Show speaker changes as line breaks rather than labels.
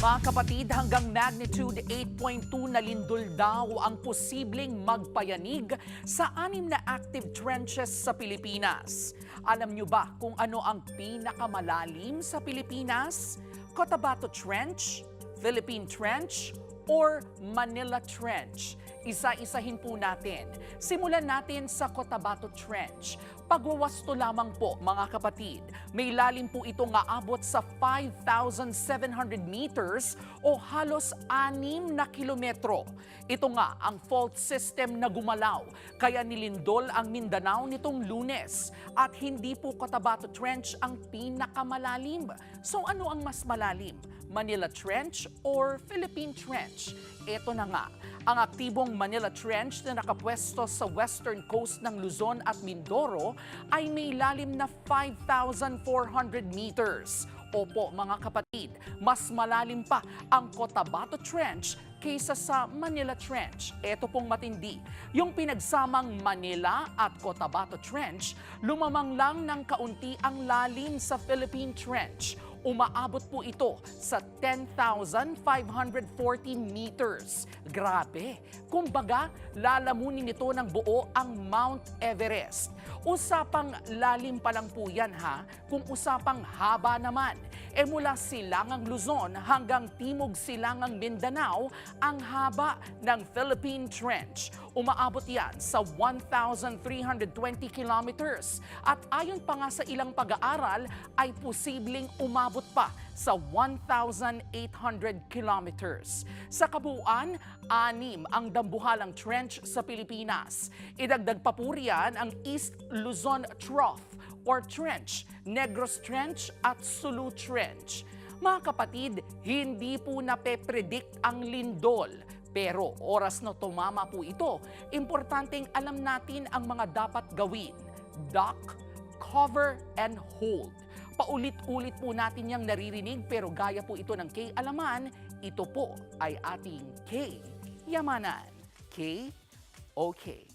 Mga kapatid, hanggang magnitude 8.2 na lindol daw ang posibleng magpayanig sa 6 na active trenches sa Pilipinas. Alam nyo ba kung ano ang pinakamalalim sa Pilipinas? Cotabato Trench, Philippine Trench, or Manila Trench? Isa-isahin po natin. Simulan natin sa Cotabato Trench. Pagwawasto lamang po mga kapatid, may lalim po ito nga abot sa 5,700 meters o halos 6 na kilometro. Ito nga ang fault system na gumalaw, kaya nilindol ang Mindanao nitong Lunes. At hindi po Cotabato Trench ang pinakamalalim. So ano ang mas malalim? Manila Trench or Philippine Trench? Ito na nga, ang aktibong Manila Trench na nakapwesto sa western coast ng Luzon at Mindoro ay may lalim na 5,400 meters. Opo mga kapatid, mas malalim pa ang Cotabato Trench kaysa sa Manila Trench. Ito pong matindi. Yung pinagsamang Manila at Cotabato Trench, lumamang lang ng kaunti ang lalim sa Philippine Trench. Umaabot po ito sa 10,540 meters. Grabe! Kumbaga, lalamunin nito ng buo ang Mount Everest. Usapang lalim pa lang po yan ha, kung usapang haba naman. Mula silangang Luzon hanggang timog silangang Mindanao, ang haba ng Philippine Trench. Umaabot yan sa 1,320 kilometers. At ayon pa nga sa ilang pag-aaral, ay posibleng umabot pa sa 1,800 kilometers. Sa kabuuan, 6 ang dambuhalang trench sa Pilipinas. Idagdag pa po riyan ang East Luzon Trough or Trench, Negros Trench at Sulu Trench. Mga kapatid, hindi po nape-predict ang lindol. Pero oras na tumama po ito, importanteng alam natin ang mga dapat gawin. Duck, cover, and hold. Paulit-ulit po natin yang naririnig pero gaya po ito ng K-alaman, ito po ay ating K-yamanan. K-okay.